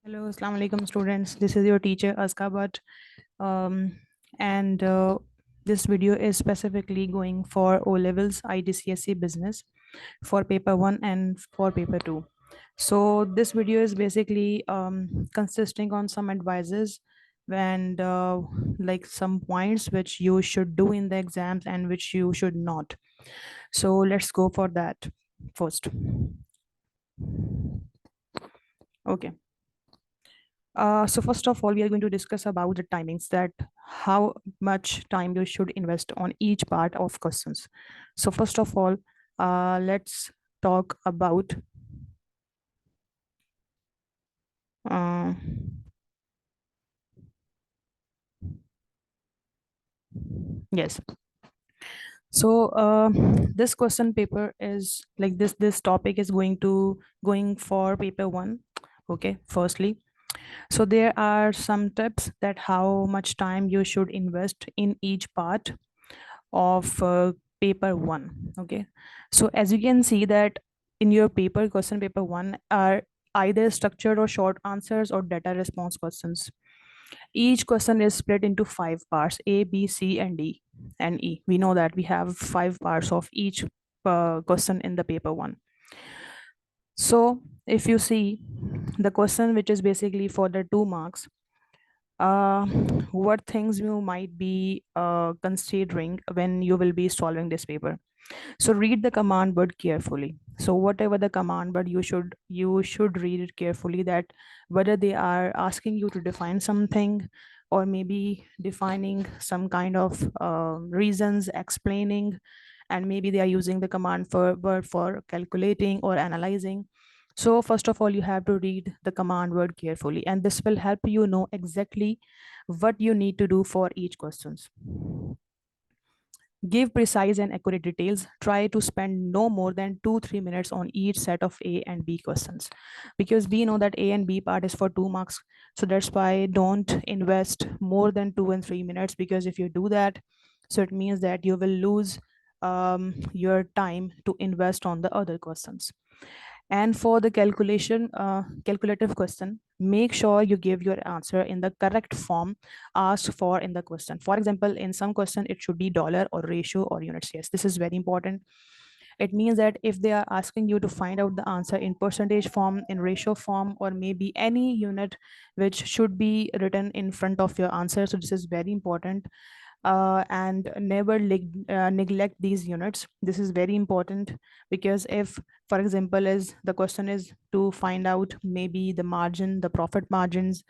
Hello, Assalamu alaikum students. This is your teacher Azka, um, and this video is specifically going for O levels IGCSE business for paper 1 and for paper 2. So this video is basically consisting on some advices and like some points which you should do in the exams and which you should not. So let's go for that first. Okay. So first of all, we are going to discuss about the timings, that how much time you should invest on each part of questions. So first of all, let's talk about uh, yes. So this question paper is like this topic is going for paper 1. Okay, firstly, so there are some tips that how much time you should invest in each part of paper 1. Okay, so as you can see that in your paper, question paper 1 are either structured or short answers or data response questions. Each question is split into 5 parts: A, B, C, and D and E. We know that we have 5 parts of each question in the paper 1. So if you see the question which is basically for the 2 marks, uh, what things you might be considering when you will be solving this paper. So read the command word carefully. So whatever the command word, you should read it carefully, that whether they are asking you to define something or maybe defining some kind of reasons explaining, and maybe they are using the command for word for calculating or analyzing. So first of all, you have to read the command word carefully, and this will help you know exactly what you need to do for each questions. Give precise and accurate details. Try to spend no more than 2-3 minutes on each set of A and B questions, because we know that A and B part is for 2 marks. So that's why don't invest more than 2 and 3 minutes, because if you do that, so it means that you will lose your time to invest on the other questions. And for the calculative question, make sure you give your answer in the correct form asked for in the question. For example, in some question, it should be dollar or ratio or units. Yes, this is very important. It means that if they are asking you to find out the answer in percentage form, in ratio form, or maybe any unit which should be written in front of your answer. So this is very important, and never neglect these units. This is very important, because if, for example, is the question is to find out maybe the margin, the profit margins,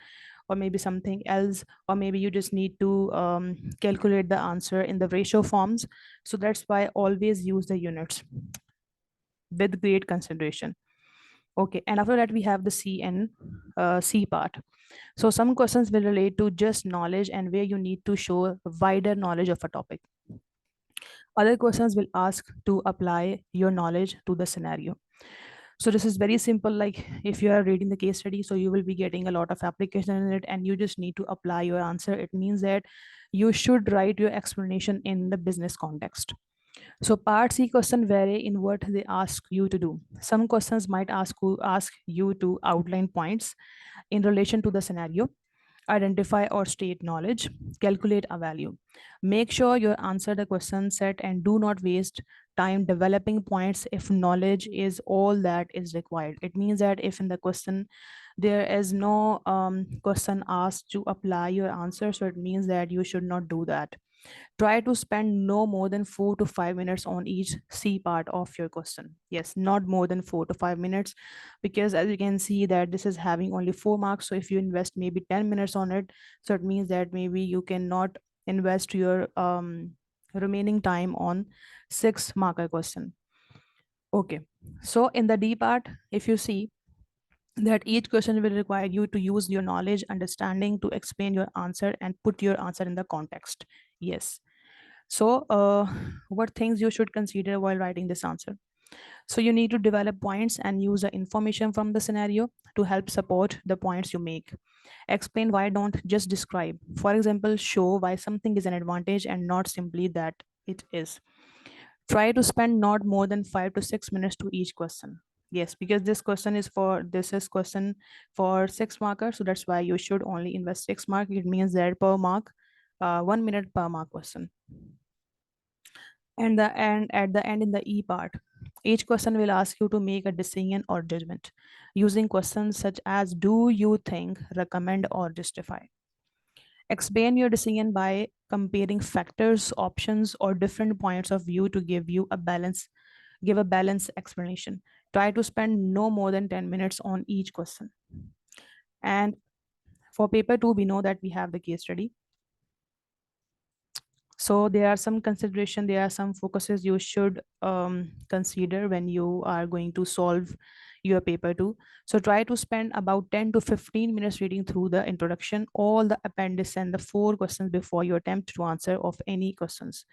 or maybe something else, or maybe you just need to calculate the answer in the ratio forms. So that's why always use the units with great consideration. Okay, and after that we have the C and C part. So some questions will relate to just knowledge and where you need to show wider knowledge of a topic. Other questions will ask to apply your knowledge to the scenario. So this is very simple. Like if you are reading the case study, so you will be getting a lot of application in it, and you just need to apply your answer. It means that you should write your explanation in the business context. So part C question vary in what they ask you to do. Some questions might ask you to outline points in relation to the scenario, identify or state knowledge, calculate a value. Make sure you answer the question set and do not waste time developing points if knowledge is all that is required. It means that if in the question there is no question asked to apply your answer, so it means that you should not do that. Try to spend no more than 4 to 5 minutes on each C part of your question. Yes, not more than 4 to 5 minutes, because as you can see that this is having only 4 marks. So if you invest maybe 10 minutes on it, so it means that maybe you cannot invest your remaining time on 6 marker question. Okay, so in the D part, if you see that each question will require you to use your knowledge, understanding to explain your answer and put your answer in the context. Yes. So, what things you should consider while writing this answer? So, you need to develop points and use the information from the scenario to help support the points you make. Explain why, don't just describe. For example, show why something is an advantage and not simply that it is. Try to spend not more than 5 to 6 minutes to each question. Yes, because this is question for 6 marker, so that's why you should only invest 6 mark. It means that per mark, 1 minute per mark question. And at the end in the E part, each question will ask you to make a decision or judgment using questions such as do you think, recommend, or justify. Explain your decision by comparing factors, options, or different points of view to give a balanced explanation. Try to spend no more than 10 minutes on each question. And for paper 2, we know that we have the case study. So there are some consideration, there are some focuses you should consider when you are going to solve your paper 2. So try to spend about 10 to 15 minutes reading through the introduction, all the appendix, and the 4 questions before you attempt to answer of any questions.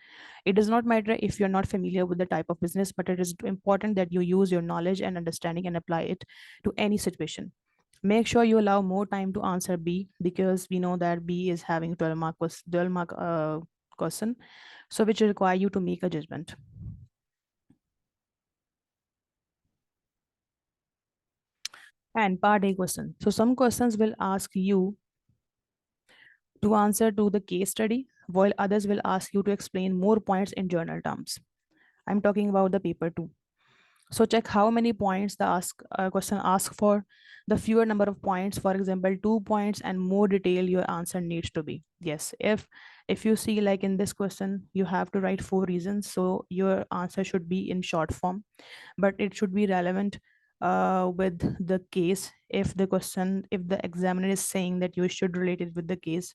It does not matter if you're not familiar with the type of business, but it is important that you use your knowledge and understanding and apply it to any situation. Make sure you allow more time to answer B, because we know that B is having 12 mark question, so which require you to make a judgment. And part A question. So some questions will ask you to answer to the case study, while others will ask you to explain more points in journal terms. I'm talking about the paper 2. So check how many points the question asks for. The fewer number of points, for example, 2 points, and more detail your answer needs to be. Yes, if you see like in this question, you have to write 4 reasons, so your answer should be in short form, but it should be relevant with the case. If the examiner is saying that you should relate it with the case,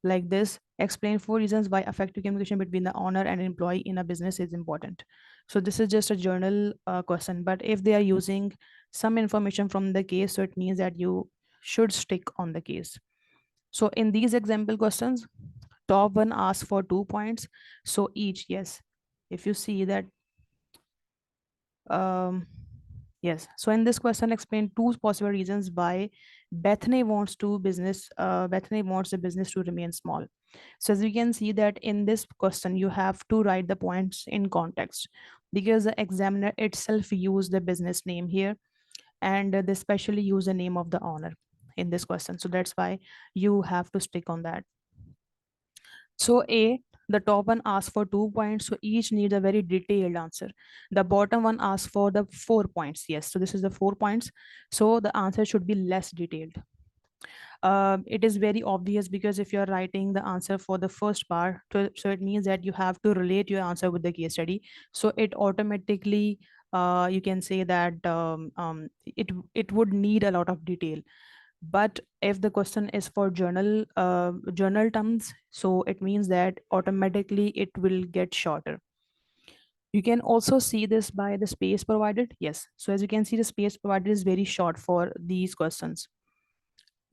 like this, explain 4 reasons why effective communication between the owner and employee in a business is important. So this is just a journal question, but if they are using some information from the case, so it means that you should stick on the case. So in these example questions, top one asks for 2 points, so each, yes, if you see that, um yes, so in this question, explain 2 possible reasons why Bethany wants the business to remain small. So as we can see that in this question, you have to write the points in context, because the examiner itself used the business name here, and they specially use the name of the owner in this question. So that's why you have to stick on that. So A, the top one asks for 2 points, so each needs a very detailed answer. The bottom one asks for the 4 points. Yes, so this is the 4 points. So the answer should be less detailed. It is very obvious, because if you're writing the answer for the first part, so it means that you have to relate your answer with the case study. So it automatically, you can say that it would need a lot of detail. But if the question is for journal terms, so it means that automatically it will get shorter. You can also see this by the space provided. Yes, so as you can see, the space provided is very short for these questions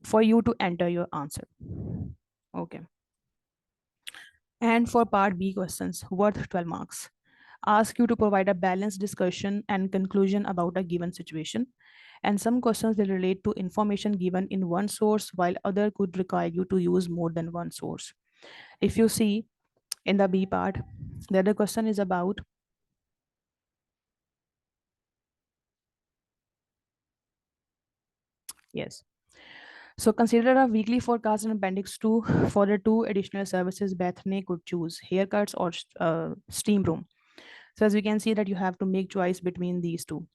for you to enter your answer. Okay. And for part B questions worth 12 marks, ask you to provide a balanced discussion and conclusion about a given situation. And some questions will relate to information given in one source, while other could require you to use more than one source. If you see in the B part, the other question is about, yes. So consider a weekly forecast in Appendix 2 for the 2 additional services Bethany could choose, haircuts or steam room. So as we can see that you have to make choice between these two.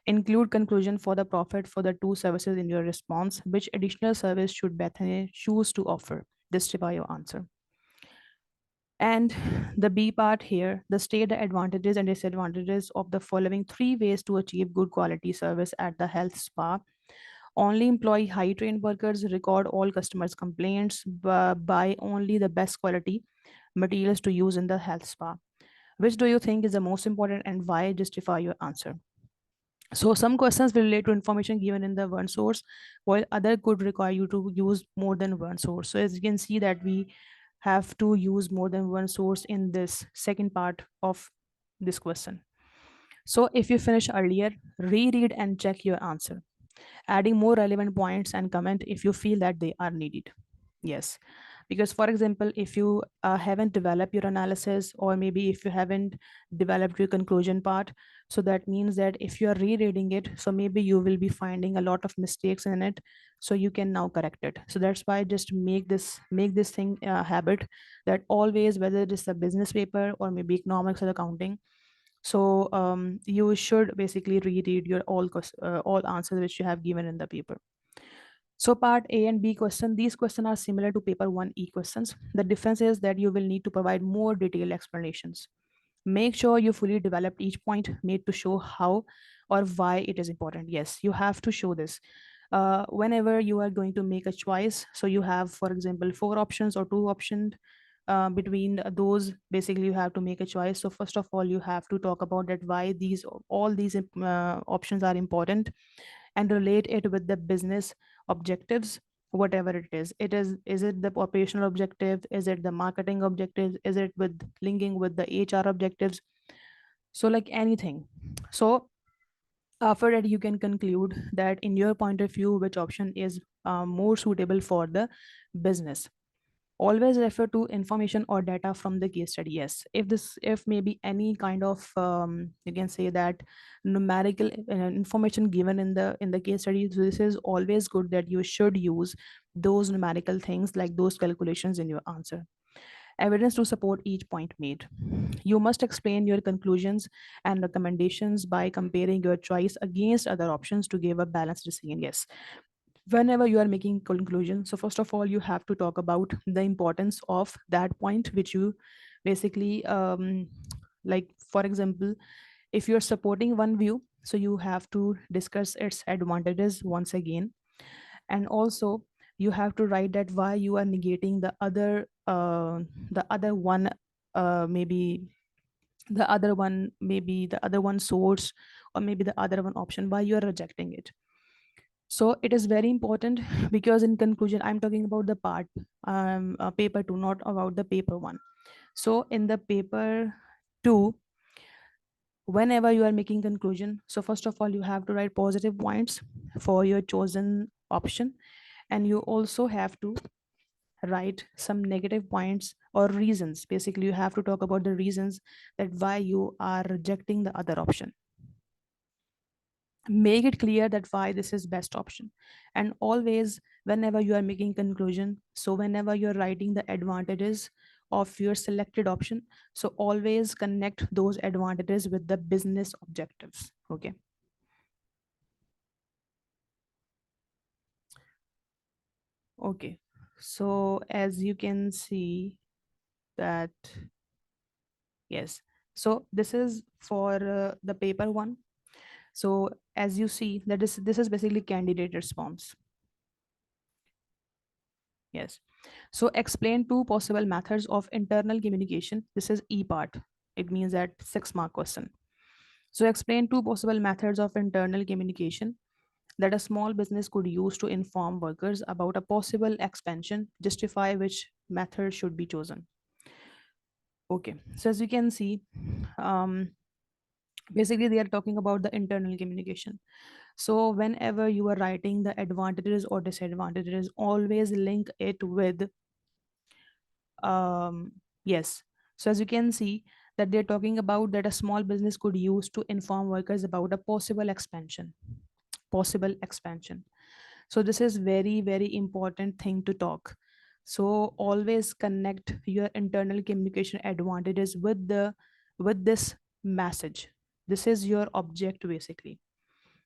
Include conclusion for the profit for the 2 services in your response. Which additional service should Bethany choose to offer? Justify your answer. And the B part here, the state the advantages and disadvantages of the following 3 ways to achieve good quality service at the health spa. Only employ high trained workers, record all customers' complaints, buy only the best quality materials to use in the health spa. Which do you think is the most important, and why? Justify your answer. So some questions will relate to information given in the one source, while other could require you to use more than one source. So as you can see that we have to use more than one source in this second part of this question. So if you finish earlier, reread and check your answer, adding more relevant points and comment if you feel that they are needed. Yes. Because for example, if you haven't developed your analysis, or maybe if you haven't developed your conclusion part, so that means that if you are rereading it, so maybe you will be finding a lot of mistakes in it, so you can now correct it. So that's why just make this thing a habit, that always, whether it is a business paper or maybe economics or accounting, so you should basically reread your all answers which you have given in the paper. So part A and B question, these questions are similar to paper 1E questions. The difference is that you will need to provide more detailed explanations. Make sure you fully developed each point made to show how or why it is important. Yes, you have to show this. Whenever you are going to make a choice, so you have, for example, four options or two options. Between those, basically you have to make a choice. So first of all, you have to talk about that why these all these options are important, and relate it with the business objectives, whatever it is it the operational objective, is it the marketing objectives, is it with linking with the HR objectives, so like anything. So after that, you can conclude that in your point of view which option is more suitable for the business. Always refer to information or data from the case study. Yes, if maybe any kind of you can say that numerical information given in the case study, so this is always good that you should use those numerical things, like those calculations in your answer. Evidence to support each point made. You must explain your conclusions and recommendations by comparing your choice against other options to give a balanced decision. Yes, whenever you are making conclusion, so first of all you have to talk about the importance of that point which you basically like for example, if you're supporting one view, so you have to discuss its advantages once again. And also you have to write that why you are negating the other one, maybe the other one source, or maybe the other one option, why you are rejecting it. So it is very important because in conclusion, I'm talking about the part paper 2, not about the paper 1. So in the paper 2, whenever you are making conclusion, so first of all you have to write positive points for your chosen option, and you also have to write some negative points or reasons. Basically you have to talk about the reasons that why you are rejecting the other option. Make it clear that why this is best option. And always, whenever you are making conclusion, so whenever you're writing the advantages of your selected option, so always connect those advantages with the business objectives. Okay. Okay, so as you can see that, yes, so this is for the paper 1. So as you see that this is basically candidate response. Yes. So explain two possible methods of internal communication. This is E part. It means that 6 mark question. So explain two possible methods of internal communication that a small business could use to inform workers about a possible expansion. Justify which method should be chosen. Okay. So as you can see, um, basically they are talking about the internal communication. So whenever you are writing the advantages or disadvantages, always link it with um, yes. So as you can see that they're talking about that a small business could use to inform workers about a possible expansion. So this is very very important thing to talk. So always connect your internal communication advantages with this message. This is your object basically.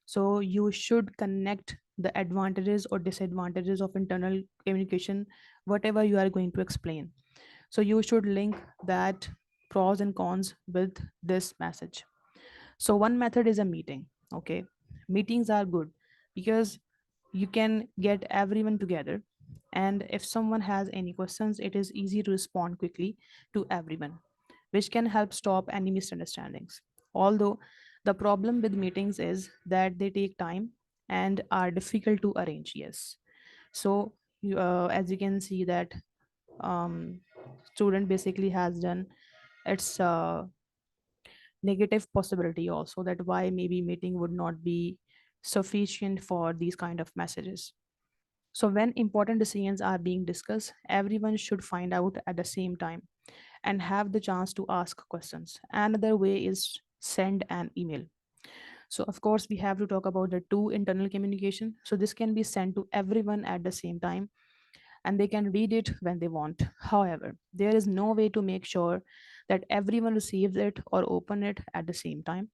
So you should connect the advantages or disadvantages of internal communication, whatever you are going to explain. So you should link that pros and cons with this message. So one method is a meeting. Okay. Meetings are good because you can get everyone together. And if someone has any questions, it is easy to respond quickly to everyone, which can help stop any misunderstandings. Although the problem with meetings is that they take time and are difficult to arrange. Yes. So as you can see that um, student basically has done its negative possibility also, that why maybe meeting would not be sufficient for these kind of messages. So when important decisions are being discussed, everyone should find out at the same time and have the chance to ask questions. Another way is send an email. So of course we have to talk about the two internal communication. So this can be sent to everyone at the same time and they can read it when they want. However, there is no way to make sure that everyone receives it or open it at the same time.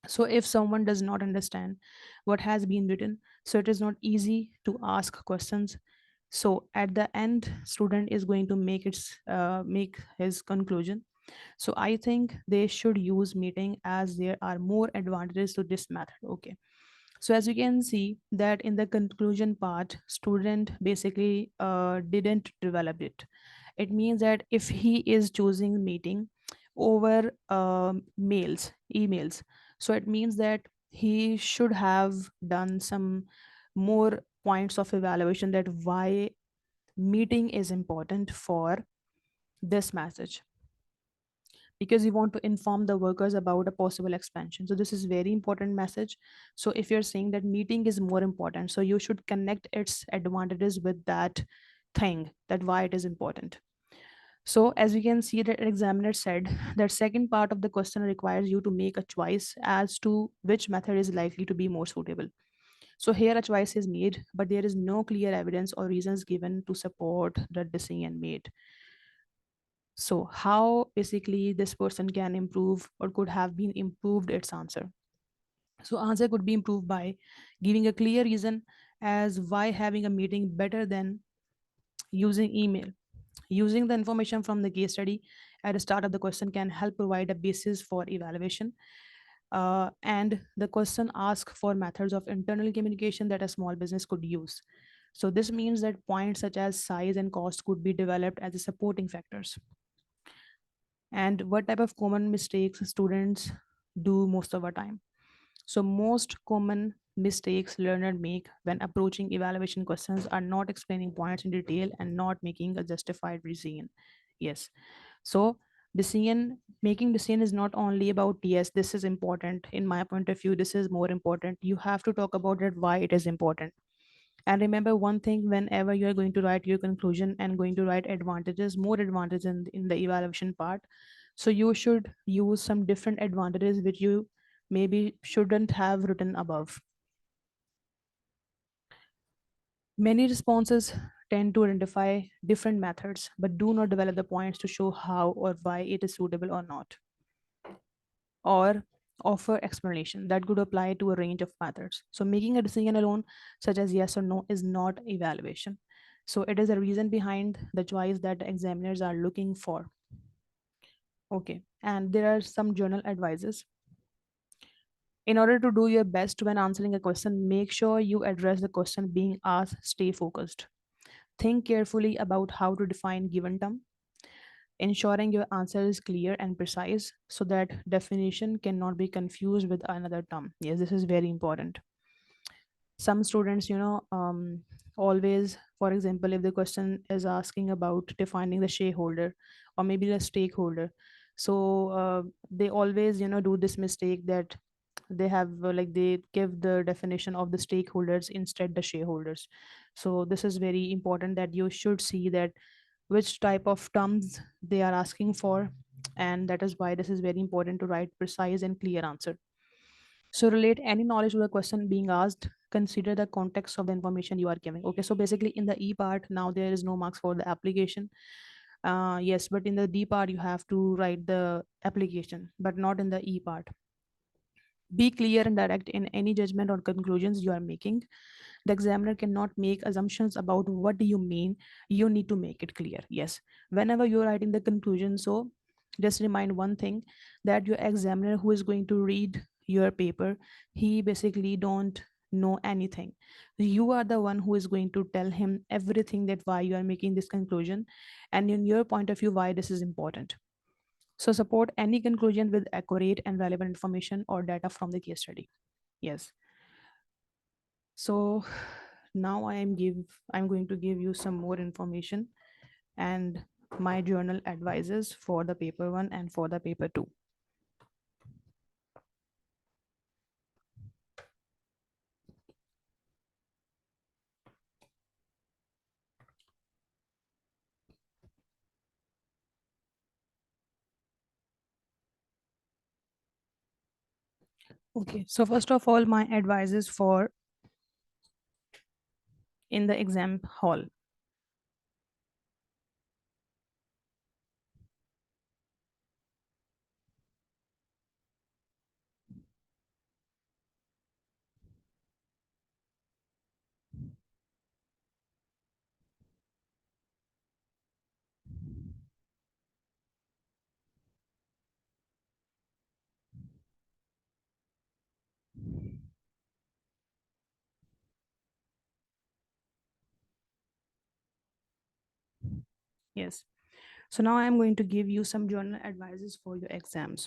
So if someone does not understand what has been written, so it is not easy to ask questions. So at the end, student is going to make his conclusion. So I think they should use meeting as there are more advantages to this method. Okay, so as you can see that in the conclusion part, student basically didn't develop it. It means that if he is choosing meeting over emails, so it means that he should have done some more points of evaluation that why meeting is important for this message, because you want to inform the workers about a possible expansion. So this is very important message. So if you're saying that meeting is more important, so you should connect its advantages with that thing, that why it is important. So as we can see that examiner said that second part of the question requires you to make a choice as to which method is likely to be more suitable. So here a choice is made, but there is no clear evidence or reasons given to support the decision made. So, how basically this person can improve or could have been improved its answer? So, answer could be improved by giving a clear reason as why having a meeting better than using email. Using the information from the case study at the start of the question can help provide a basis for evaluation. And the question asks for methods of internal communication that a small business could use. So, this means that points such as size and cost could be developed as a supporting factors. And what type of common mistakes students do most of the time? So most common mistakes learners make when approaching evaluation questions are not explaining points in detail and not making a justified decision. Yes, so decision is not only about yes this is important. In my point of view, this is more important. You have to talk about it why it is important. And remember one thing, whenever you are going to write your conclusion and going to write advantages, more advantages in the evaluation part, so you should use some different advantages which you maybe shouldn't have written above. Many responses tend to identify different methods but do not develop the points to show how or why it is suitable or not, or offer explanation that could apply to a range of methods. So making a decision alone, such as yes or no, is not evaluation. So it is a reason behind the choice that the examiners are looking for. Okay, and there are some journal advices. In order to do your best when answering a question, make sure you address the question being asked, stay focused. Think carefully about how to define given term, ensuring your answer is clear and precise so that definition cannot be confused with another term. Yes, this is very important. Some students, always, for example, if the question is asking about defining the shareholder or maybe the stakeholder, so they always, do this mistake that they have like they give the definition of the stakeholders instead the shareholders. So this is very important that you should see that which type of terms they are asking for, and that is why this is very important to write precise and clear answer. So relate any knowledge to the question being asked. Consider the context of the information you are giving. Okay, so basically in the E part, now there is no marks for the application. Yes, but in the D part, you have to write the application, but not in the E part. Be clear and direct in any judgment or conclusions you are making. The examiner cannot make assumptions about what do you mean. You need to make it clear. Yes, whenever you're writing the conclusion, so just remind one thing, that your examiner who is going to read your paper, he basically don't know anything. You are the one who is going to tell him everything, that why you are making this conclusion and in your point of view why this is important. So support any conclusion with accurate and relevant information or data from the case study. Yes. So now I'm going to give you some more information and my journal advices for the paper 1 and for the paper 2. Okay, so first of all, my advice is for in the exam hall. Yes. So now I'm going to give you some general advices for your exams.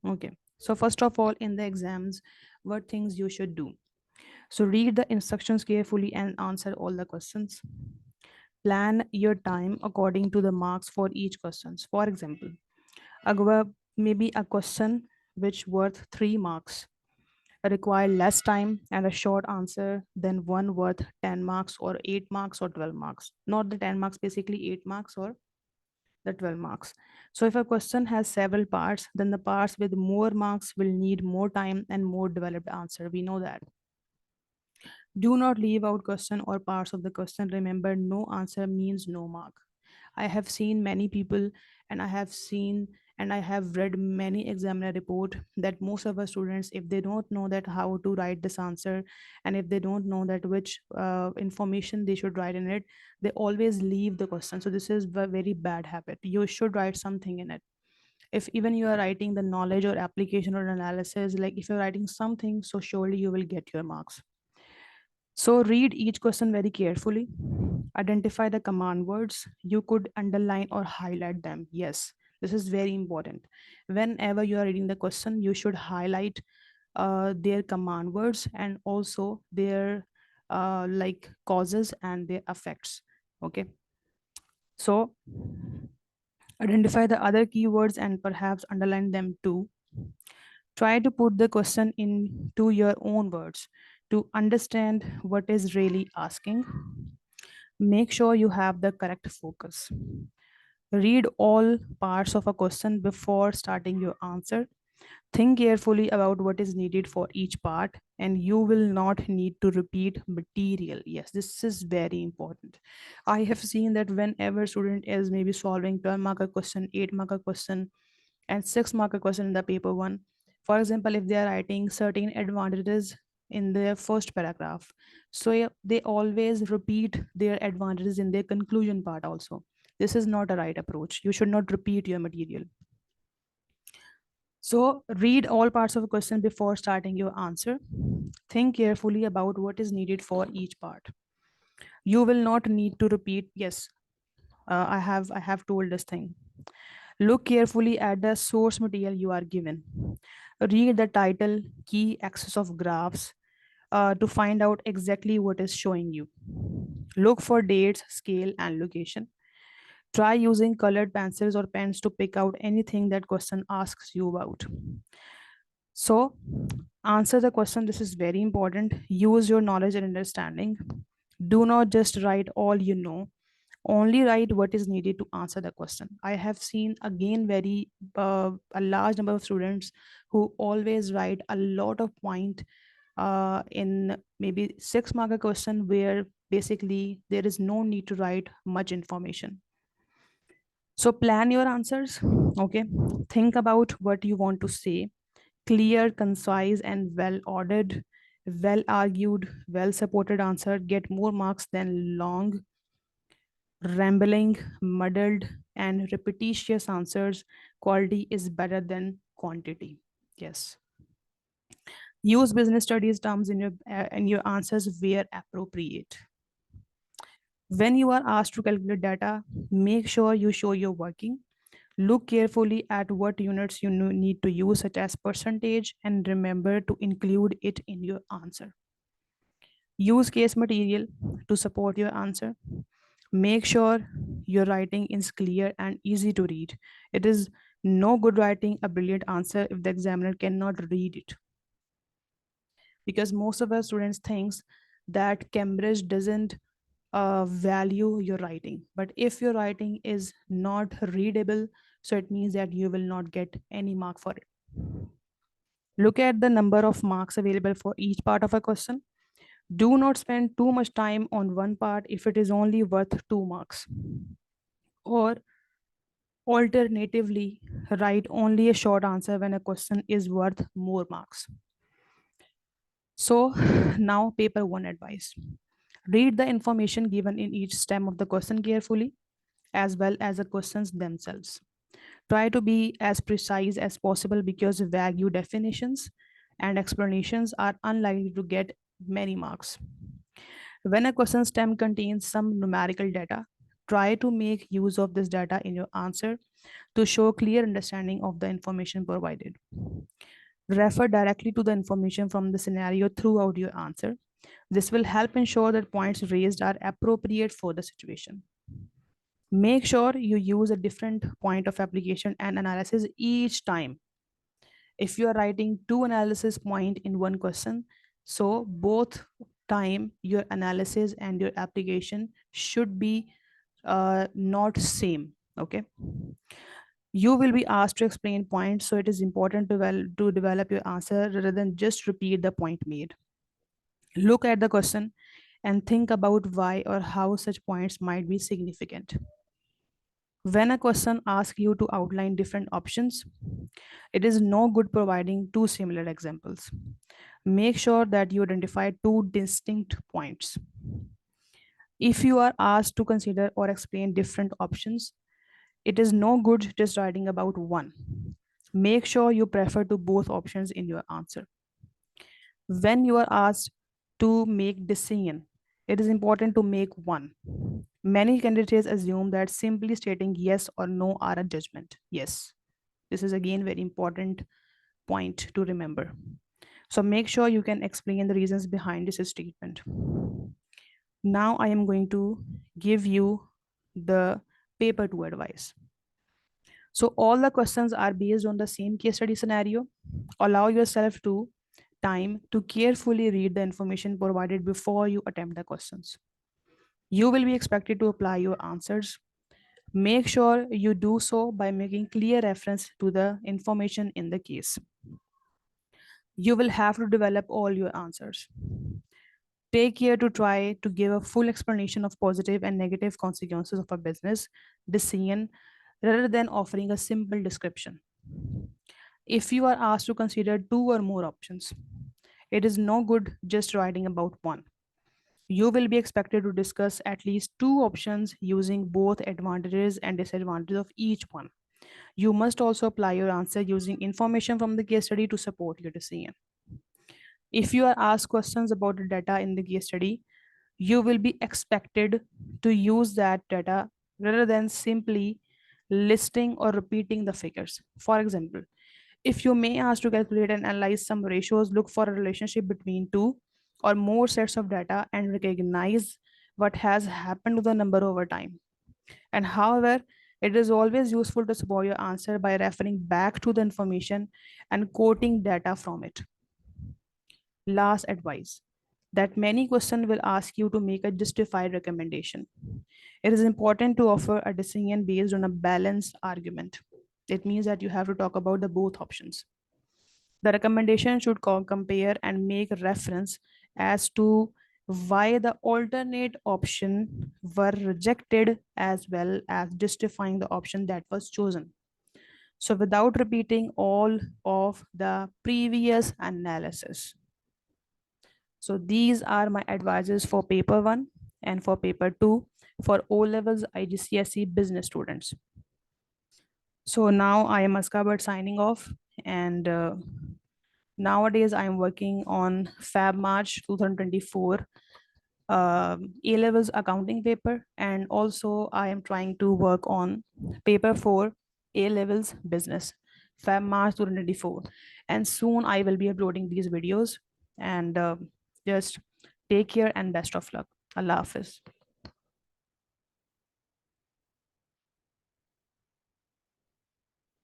Okay. So first of all, in the exams, what things you should do. So read the instructions carefully and answer all the questions. Plan your time according to the marks for each questions. For example, maybe a question which worth 3 marks require less time and a short answer than one worth 10 marks or 8 marks or 12 marks. Not the 10 marks, basically 8 marks or the 12 marks. So if a question has several parts, then the parts with more marks will need more time and more developed answer. We know that. Do not leave out question or parts of the question. Remember, no answer means no mark. I have seen many people, and I have read many examiner report that most of our students, if they don't know that how to write this answer, and if they don't know that which information they should write in it, they always leave the question. So this is a very bad habit. You should write something in it. If even you are writing the knowledge or application or analysis, like if you're writing something, so surely you will get your marks. So read each question very carefully. Identify the command words. You could underline or highlight them. Yes, this is very important. Whenever you are reading the question, you should highlight their command words and also their like causes and their effects. Okay. So identify the other keywords and perhaps underline them too. Try to put the question into your own words to understand what is really asking. Make sure you have the correct focus. Read all parts of a question before starting your answer. Think carefully about what is needed for each part, and you will not need to repeat material. Yes, this is very important. I have seen that whenever student is maybe solving 12 marker question, 8 marker question, and 6 marker question in the paper one. For example, if they are writing certain advantages in their first paragraph, so yeah, they always repeat their advantages in their conclusion part also. This is not a right approach. You should not repeat your material. So read all parts of a question before starting your answer. Think carefully about what is needed for each part. You will not need to repeat. Yes, I have told this thing. Look carefully at the source material you are given. Read the title, key axis of graphs to find out exactly what is showing you. Look for dates, scale, and location. Try using colored pencils or pens to pick out anything that question asks you about. So, answer the question. This is very important. Use your knowledge and understanding. Do not just write all you know, only write what is needed to answer the question. I have seen again very a large number of students who always write a lot of point in maybe 6 marker question where basically there is no need to write much information. So plan your answers. Okay, think about what you want to say. Clear, concise, and well ordered, well argued, well supported answer get more marks than long, rambling, muddled, and repetitious answers. Quality is better than quantity. Yes. Use business studies terms in your answers where appropriate. When you are asked to calculate data, make sure you show your working. Look carefully at what units you need to use, such as percentage, and remember to include it in your answer. Use case material to support your answer. Make sure your writing is clear and easy to read. It is no good writing a brilliant answer if the examiner cannot read it. Because most of our students thinks that Cambridge doesn't value your writing. But if your writing is not readable, so it means that you will not get any mark for it. Look at the number of marks available for each part of a question. Do not spend too much time on one part if it is only worth 2 marks. Or alternatively, write only a short answer when a question is worth more marks. So, now paper 1 advice. Read the information given in each stem of the question carefully, as well as the questions themselves. Try to be as precise as possible because vague definitions and explanations are unlikely to get many marks. When a question stem contains some numerical data, try to make use of this data in your answer to show clear understanding of the information provided. Refer directly to the information from the scenario throughout your answer. This will help ensure that points raised are appropriate for the situation. Make sure you use a different point of application and analysis each time. If you are writing two analysis point in one question, so both time your analysis and your application should be not same. Okay, you will be asked to explain points, so it is important to develop your answer rather than just repeat the point made. Look at the question and think about why or how such points might be significant. When a question asks you to outline different options, it is no good providing two similar examples. Make sure that you identify two distinct points. If you are asked to consider or explain different options, it is no good just writing about one. Make sure you prefer to both options in your answer. When you are asked to make decision, it is important to make one. Many candidates assume that simply stating yes or no are a judgment. Yes, this is again very important point to remember. So make sure you can explain the reasons behind this statement. Now I am going to give you the paper 2 advice. So all the questions are based on the same case study scenario. Allow yourself to time to carefully read the information provided before you attempt the questions. You will be expected to apply your answers. Make sure you do so by making clear reference to the information in the case. You will have to develop all your answers. Take care to try to give a full explanation of positive and negative consequences of a business decision rather than offering a simple description. If you are asked to consider two or more options, it is no good just writing about one. You will be expected to discuss at least two options using both advantages and disadvantages of each one. You must also apply your answer using information from the case study to support your decision. If you are asked questions about the data in the case study, you will be expected to use that data rather than simply listing or repeating the figures. For example, if you may ask to calculate and analyze some ratios, look for a relationship between two or more sets of data and recognize what has happened to the number over time. And however, it is always useful to support your answer by referring back to the information and quoting data from it. Last advice, that many questions will ask you to make a justified recommendation. It is important to offer a decision based on a balanced argument. It means that you have to talk about the both options. The recommendation should compare and make reference as to why the alternate option were rejected as well as justifying the option that was chosen. So without repeating all of the previous analysis. So these are my advices for paper 1 and for paper 2 for O levels IGCSE business students. So now I am Aska signing off, and nowadays I am working on Fab March 2024 A levels accounting paper, and also I am trying to work on paper 4 A levels business Feb March 2024, and soon I will be uploading these videos. And just take care and best of luck. Allah Hafiz.